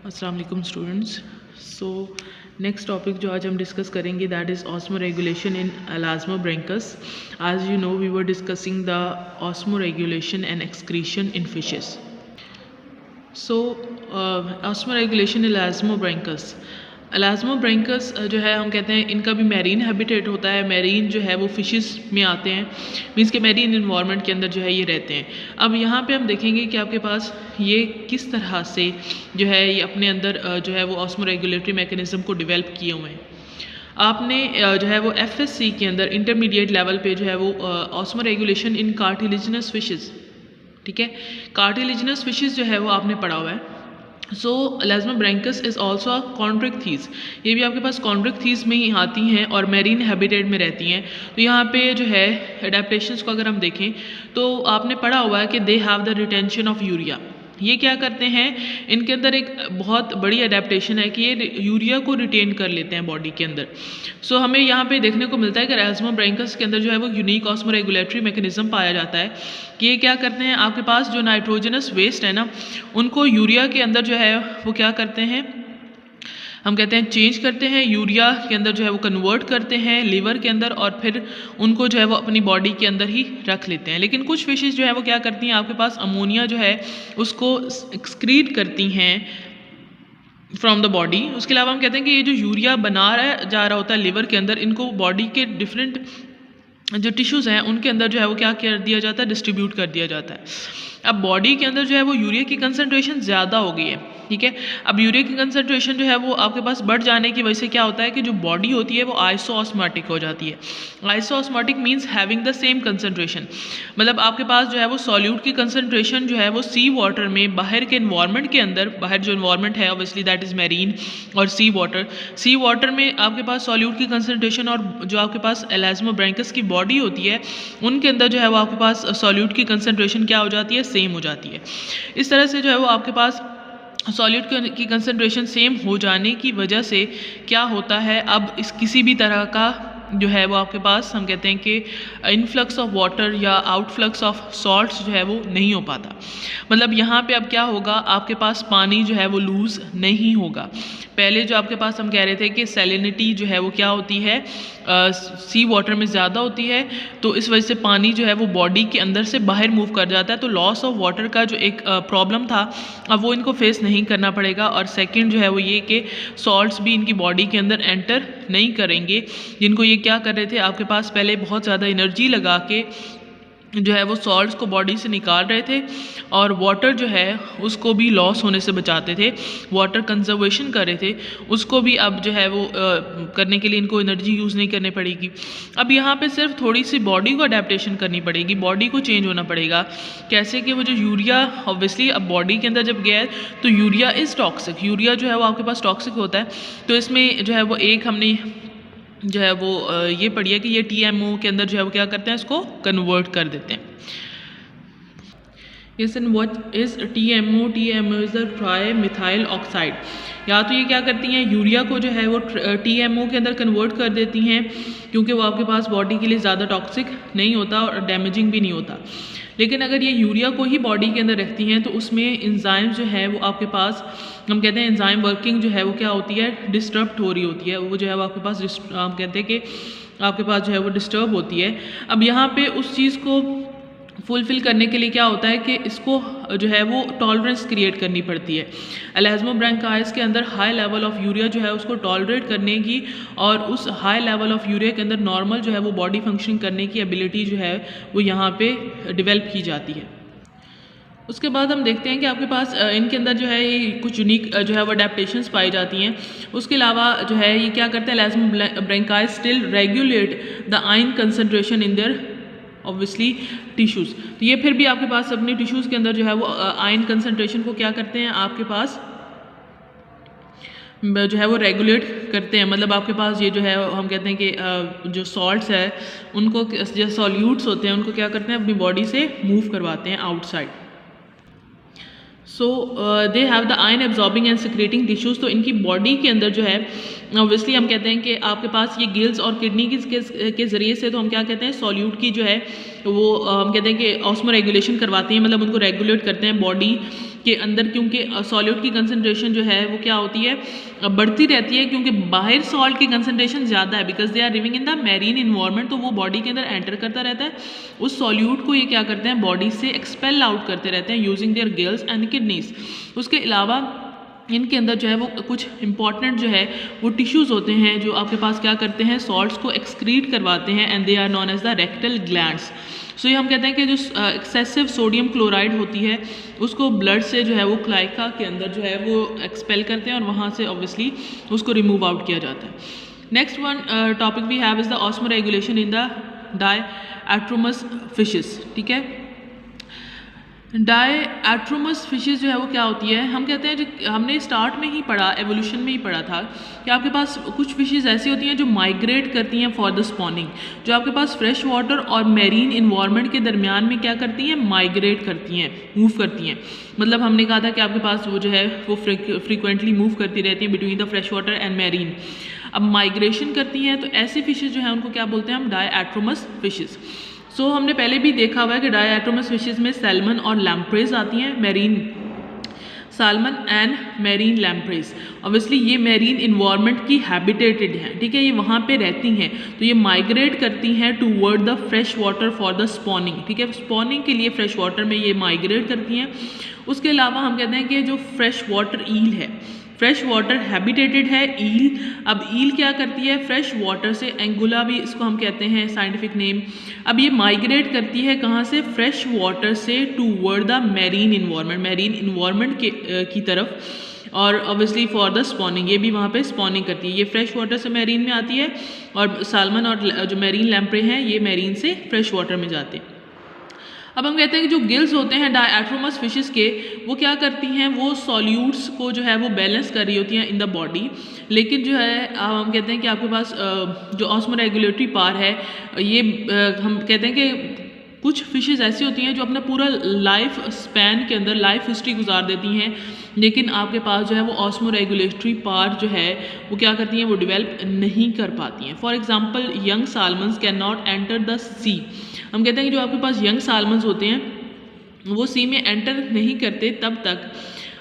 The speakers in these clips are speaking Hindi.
अस्सलाम वालेकुम स्टूडेंट्स। सो नेक्स्ट टॉपिक जो आज हम डिस्कस करेंगे that is osmo regulation in elasmobranchs. As you know we were discussing the osmo regulation and excretion in fishes. So osmo regulation in elasmobranchs, elasmobranchs जो है हम कहते हैं इनका भी मैरीन हैबिटेट होता है। मैरीन जो है वो फिशेस में आते हैं, मीन्स के मैरीन इन्वायरमेंट के अंदर जो है ये रहते हैं। अब यहाँ पे हम देखेंगे कि आपके पास ये किस तरह से जो है ये अपने अंदर जो है वो ऑस्मो रेगुलेटरी मैकेनिज्म को डेवलप किए हुए हैं। आपने जो है वो FSC के अंदर इंटरमीडिएट लेवल पे जो है वो ऑस्मो रेगुलेशन इन कार्टिलिजिनस फिशेस, ठीक है, कार्टिलिजिनस फिशेस जो है वो आपने पढ़ा हुआ है। सो एलास्मोब्रैंकस इज़ ऑल्सो अ कॉन्ड्रिक्थीज, ये भी आपके पास कॉन्ड्रिक्थीज में ही आती हैं और मैरीन हैबिटेट में रहती हैं। तो यहाँ पे जो है एडेप्टेशंस को अगर हम देखें तो आपने पढ़ा हुआ है कि they have the retention of urea. ये क्या करते हैं, इनके अंदर एक बहुत बड़ी अडेप्टेशन है कि ये यूरिया को रिटेन कर लेते हैं बॉडी के अंदर। सो हमें यहाँ पे देखने को मिलता है कि एलास्मोब्रैंकस के अंदर जो है वो यूनिक ऑस्मो रेगुलेटरी मैकेनिज्म पाया जाता है कि ये क्या करते हैं, आपके पास जो नाइट्रोजनस वेस्ट है ना उनको यूरिया के अंदर जो है वो क्या करते हैं, हम कहते हैं चेंज करते हैं, यूरिया के अंदर जो है वो कन्वर्ट करते हैं लीवर के अंदर और फिर उनको जो है वो अपनी बॉडी के अंदर ही रख लेते हैं। लेकिन कुछ फिशेस जो है वो क्या करती हैं, आपके पास अमोनिया जो है उसको एक्सक्रीट करती हैं फ्रॉम द बॉडी। उसके अलावा हम कहते हैं कि ये जो यूरिया बना रहा जा रहा होता है लिवर के अंदर, इनको बॉडी के डिफरेंट जो टिश्यूज़ हैं उनके अंदर जो है वो क्या कर दिया जाता है, डिस्ट्रीब्यूट कर दिया जाता है। अब बॉडी के अंदर जो है वो यूरिया की कंसंट्रेशन ज़्यादा हो गई है, ठीक है। अब यूरिया की कंसंट्रेशन जो है वो आपके पास बढ़ जाने की वजह से क्या होता है कि जो बॉडी होती है वो आइसोऑस्मोटिक हो जाती है। Iso-osmotic means having the same concentration, मतलब आपके पास जो है वो सॉल्यूट की कंसंट्रेशन जो है वो सी वाटर में बाहर के इन्वायरमेंट के अंदर, बाहर जो इन्वायरमेंट है ऑब्वियसली दैट इज़ मैरीन और सी वाटर में आपके पास सॉल्यूट की कंसंट्रेशन और जो आपके पास एलास्मोब्रैंकस की बॉडी होती है उनके अंदर जो है वो आपके पास सॉल्यूट की कंसंट्रेशन क्या हो जाती है, सेम हो जाती है। इस तरह से जो है वो आपके पास सॉल्यूट की कंसंट्रेशन सेम हो जाने की वजह से क्या होता है, अब इस किसी भी तरह का जो है वो आपके पास हम कहते हैं कि इनफ्लक्स ऑफ वाटर या आउटफ्लक्स ऑफ सॉल्ट्स जो है वो नहीं हो पाता। मतलब यहाँ पे अब क्या होगा, आपके पास पानी जो है वो लूज़ नहीं होगा। पहले जो आपके पास हम कह रहे थे कि सैलिनिटी जो है वो क्या होती है, सी वाटर में ज़्यादा होती है, तो इस वजह से पानी जो है वो बॉडी के अंदर से बाहर मूव कर जाता है। तो लॉस ऑफ वाटर का जो एक प्रॉब्लम था अब वो इनको फेस नहीं करना पड़ेगा। और सेकंड जो है वो ये कि सॉल्ट्स भी इनकी बॉडी के अंदर एंटर नहीं करेंगे, जिनको ये क्या कर रहे थे, आपके पास पहले बहुत ज़्यादा एनर्जी लगा के जो है वो सॉल्ट्स को बॉडी से निकाल रहे थे और वाटर जो है उसको भी लॉस होने से बचाते थे, वाटर कंजर्वेशन कर रहे थे, उसको भी अब जो है वो करने के लिए इनको एनर्जी यूज़ नहीं करनी पड़ेगी। अब यहाँ पे सिर्फ थोड़ी सी बॉडी को अडेप्टेशन करनी पड़ेगी, बॉडी को चेंज होना पड़ेगा। कैसे कि वो जो यूरिया ऑब्वियसली अब बॉडी के अंदर जब गया है तो यूरिया इज़ टॉक्सिक, यूरिया जो है वो आपके पास टॉक्सिक होता है। तो इसमें जो है वो एक हमने जो है वो ये पढ़ी है कि ये TMO के अंदर जो है वो क्या करते हैं, इसको कन्वर्ट कर देते हैं। Yes, and what is TMO? TMO is the tri methyl oxide. या तो ये क्या करती हैं, यूरिया को जो है वो TMO के अंदर कन्वर्ट कर देती हैं क्योंकि वो आपके पास बॉडी के लिए ज़्यादा टॉक्सिक नहीं होता और डैमेजिंग भी नहीं होता। लेकिन अगर ये यूरिया को ही बॉडी के अंदर रखती हैं तो उसमें एंजाइम जो है वो आपके पास हम कहते हैं एंजाइम वर्किंग जो है वो क्या होती है, डिस्टर्ब हो रही होती है। वो जो है वो आपके पास हम कहते हैं कि आपके पास जो है वो डिस्टर्ब होती है। अब यहाँ पे उस चीज़ को फुलफ़िल करने के लिए क्या होता है कि इसको जो है वो टॉलरेंस क्रिएट करनी पड़ती है। एलास्मोब्रैंकाइस के अंदर हाई लेवल ऑफ यूरिया जो है उसको टॉलरेट करने की और उस हाई लेवल ऑफ यूरिया के अंदर नॉर्मल जो है वो बॉडी फंक्शनिंग करने की एबिलिटी जो है वो यहाँ पे डेवलप की जाती है। उसके बाद हम देखते हैं कि आपके पास इनके अंदर जो है ये कुछ यूनिक जो है वो अडेप्टेशंस पाई जाती हैं। उसके अलावा जो है ये क्या करते हैं, elasmobranchs still regulate the ion concentration in their obviously tissues. तो ये फिर भी आपके पास अपने टिश्यूज़ के अंदर जो है वो आयन कंसंट्रेशन को क्या करते हैं, आपके पास जो है वो रेगुलेट करते हैं। मतलब आपके पास ये जो है हम कहते हैं कि जो सॉल्ट्स है उनको, जो सॉल्यूट्स होते हैं उनको क्या करते हैं, अपनी बॉडी से मूव करवाते हैं outside. So they have the ion absorbing and secreting tissues. तो इनकी बॉडी के अंदर जो है ऑब्वियसली हम कहते हैं कि आपके पास ये गिल्स और किडनी के ज़रिए से, तो हम क्या कहते हैं, सॉल्यूट की जो है वो हम कहते हैं कि ऑस्मो रेगुलेशन करवाते हैं, मतलब उनको रेगुलेट करते हैं बॉडी के अंदर, क्योंकि सॉल्यूट की कंसनट्रेशन जो है वो क्या होती है, बढ़ती रहती है, क्योंकि बाहर सॉल्ट की कंसनट्रेशन ज़्यादा है, because they are living in the marine environment, तो वो बॉडी के अंदर एंटर करता रहता है। उस सॉल्यूट को ये क्या करते हैं, बॉडी से एक्सपेल आउट करते रहते हैं using their gills and kidneys. उसके अलावा इनके अंदर जो है वो कुछ इंपॉर्टेंट जो है वो टिश्यूज़ होते हैं जो आपके पास क्या करते हैं, सॉल्ट्स को एक्सक्रीट करवाते हैं, and they are known as the rectal glands. So ये हम कहते हैं कि जो एक्सेसिव सोडियम क्लोराइड होती है उसको ब्लड से जो है वो क्लाइका के अंदर जो है वो एक्सपेल करते हैं और वहाँ से ऑब्वियसली उसको रिमूव आउट किया जाता है। Next one topic we have is the osmoregulation in the diadromous fishes. ठीक है, डायएट्रोमस फिशेस जो है वो क्या होती है, हम कहते हैं जो हमने स्टार्ट में ही पढ़ा, एवोल्यूशन में ही पढ़ा था कि आपके पास कुछ फिशेस ऐसी होती हैं जो माइग्रेट करती हैं फॉर द स्पॉनिंग, जो आपके पास फ्रेश वाटर और मैरीन इन्वायरमेंट के दरमियान में क्या करती हैं, माइग्रेट करती हैं, मूव करती हैं। मतलब हमने कहा था कि आपके पास वो जो है वो फ्रीक्वेंटली मूव करती रहती हैं between the fresh water and marine. अब माइग्रेशन करती हैं तो ऐसी फिशेस जो है उनको क्या बोलते हैं हम, डायएट्रोमस फिशेस। सो हमने पहले भी देखा हुआ है कि डायएट्रोमस फिशेस में सैल्मन और लैम्प्रेज आती हैं, marine salmon and marine lampreys. Obviously ये मैरीन इन्वायरमेंट की हैबिटेटेड हैं, ठीक है, ये वहाँ पे रहती हैं, तो ये माइग्रेट करती हैं toward the fresh water for the spawning. ठीक है, स्पॉनिंग के लिए फ्रेश वाटर में ये माइग्रेट करती हैं। उसके अलावा हम कहते हैं कि जो फ्रेश वाटर ईल है, फ्रेश वाटर हैबिटेटेड है ईल। अब ईल क्या करती है, फ्रेश वाटर से, एंगुला भी इसको हम कहते हैं साइंटिफिक नेम। अब ये माइग्रेट करती है कहाँ से, फ्रेश वाटर से toward the marine environment, marine environment की तरफ, और ऑब्वियसली फॉर द स्पॉनिंग, ये भी वहाँ पे स्पॉनिंग करती है। ये फ्रेश वाटर से मैरीन में आती है और साल्मन और जो मैरीन लैम्प्रे हैं ये मैरीन से फ्रेश वाटर में जाते हैं। अब हम कहते हैं कि जो गिल्स होते हैं डायएट्रोमस फिशेस के, वो क्या करती हैं, वो सॉल्यूट्स को जो है वो बैलेंस कर रही होती हैं इन द बॉडी। लेकिन जो है हम कहते हैं कि आपके पास जो ऑस्मोरेगुलेटरी पावर है, ये हम कहते हैं कि कुछ फिशेस ऐसी होती हैं जो अपना पूरा लाइफ स्पैन के अंदर लाइफ हिस्ट्री गुजार देती हैं, लेकिन आपके पास जो है वो ऑस्मोरेगुलेटरी पावर जो है वो क्या करती हैं, वो डेवलप नहीं कर पाती हैं। For example young salmons can not enter the sea. हम कहते हैं कि जो आपके पास यंग साल्मन्स होते हैं वो सी में एंटर नहीं करते तब तक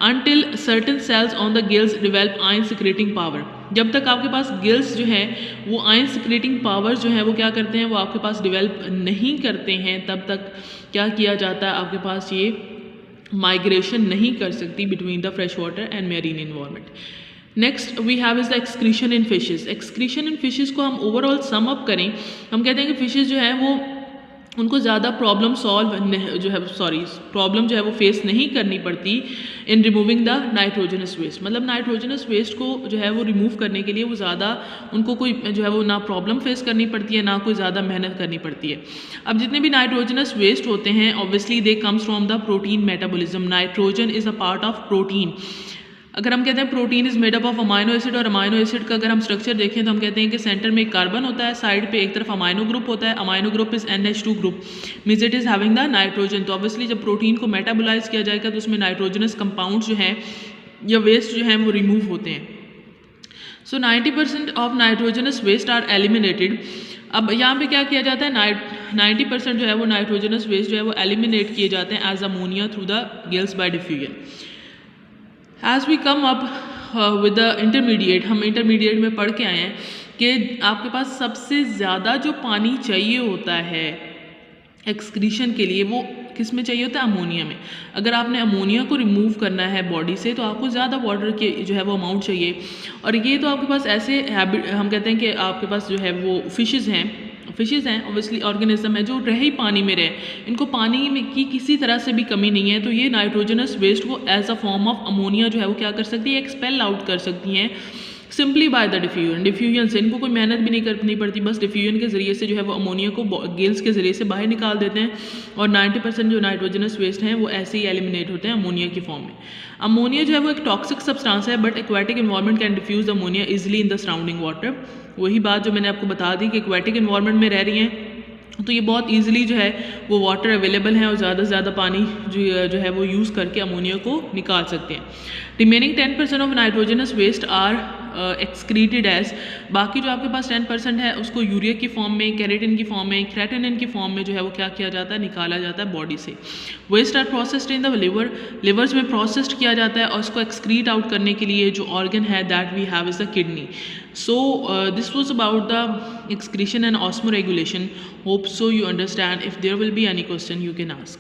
until certain cells on the gills develop iron secreting power। जब तक आपके पास गिल्स जो है वो आयन सिक्रेटिंग पावर जो है वो क्या करते हैं, वो आपके पास डेवलप नहीं करते हैं, तब तक क्या किया जाता है, आपके पास ये माइग्रेशन नहीं कर सकती between the fresh water and marine environment. Next we have is the excretion in fishes. Excretion in fishes को हम ओवरऑल सम अप करें, हम कहते हैं कि फिशेस जो है वो उनको ज़्यादा प्रॉब्लम प्रॉब्लम जो है वो फेस नहीं करनी पड़ती in removing the nitrogenous waste. मतलब नाइट्रोजनस वेस्ट को जो है वो रिमूव करने के लिए वो ज़्यादा उनको कोई जो है वो ना प्रॉब्लम फेस करनी पड़ती है, ना कोई ज़्यादा मेहनत करनी पड़ती है। अब जितने भी नाइट्रोजनस वेस्ट होते हैं obviously they comes from the protein metabolism. Nitrogen is a part of protein. अगर हम कहते हैं protein is made up of amino acid, और अमाइनो एसिड का अगर हम स्ट्रक्चर देखें तो हम कहते हैं कि सेंटर में एक कार्बन होता है, साइड पे एक तरफ अमाइनो ग्रुप होता है, amino group is NH2 group, means it is having the nitrogen. तो ऑब्वियसली जब प्रोटीन को मेटाबोलाइज किया जाएगा तो उसमें नाइट्रोजनस कंपाउंड जो हैं या वेस्ट जो हैं वो रिमूव होते हैं। So 90% of nitrogenous waste are eliminated. अब यहाँ पे क्या किया जाता है, 90% जो है वो नाइट्रोजनस वेस्ट जो है वो एलिमिनेट किए जाते हैं as ammonia through the gills by diffusion. As we come up with the intermediate, हम इंटरमीडिएट में पढ़ के आए हैं कि आपके पास सबसे ज़्यादा जो पानी चाहिए होता है एक्सक्रीशन के लिए वो किस में चाहिए होता है, अमोनिया में। अगर आपने अमोनिया को रिमूव करना है बॉडी से तो आपको ज़्यादा वाटर के जो है वो अमाउंट चाहिए। और ये तो आपके पास ऐसे हैबिट, हम कहते हैं कि आपके पास जो है वो फिशेज़ हैं ऑब्वियसली ऑर्गेनिज्म है जो रहे ही पानी में रहे, इनको पानी में की किसी तरह से भी कमी नहीं है, तो ये नाइट्रोजनस वेस्ट को as a form of ammonia जो है वो क्या कर सकती है, एक्सपेल आउट कर सकती हैं सिंपली बाय द डिफ्यूजन से। इनको कोई मेहनत भी नहीं करनी पड़ती, बस डिफ्यूजन के ज़रिए से जो है वो अमोनिया को गिल्स के ज़रिए से बाहर निकाल देते हैं और 90% जो नाइट्रोजनस वेस्ट हैं वो ऐसे ही एलिमिनेट होते हैं अमोनिया की फॉर्म में। अमोनिया जो है वो एक टॉक्सिक सब्सटेंस है, but aquatic environment can diffuse ammonia easily in the surrounding water. वही बात जो मैंने आपको बता दी कि एक्वेटिक इन्वायरमेंट में रह रही हैं तो ये बहुत ईजिली जो है वो वाटर अवेलेबल है और ज़्यादा से ज़्यादा पानी जो है वो यूज़ करके अमोनिया को निकाल सकते हैं। Remaining 10% of nitrogenous waste are excreted as, बाकी जो आपके पास 10% है उसको यूरिया की फॉर्म में, कैरेटिन की फॉर्म में, क्रेटिनिन की फॉर्म में जो है वो क्या किया जाता है, निकाला जाता है बॉडी से। Waste are processed in the liver, livers में प्रोसेस्ड किया जाता है और उसको एक्सक्रीट आउट करने के लिए जो ऑर्गन है that we have is the kidney. So this was about the excretion and osmoregulation. Hope so you understand. If there will be any question you can ask.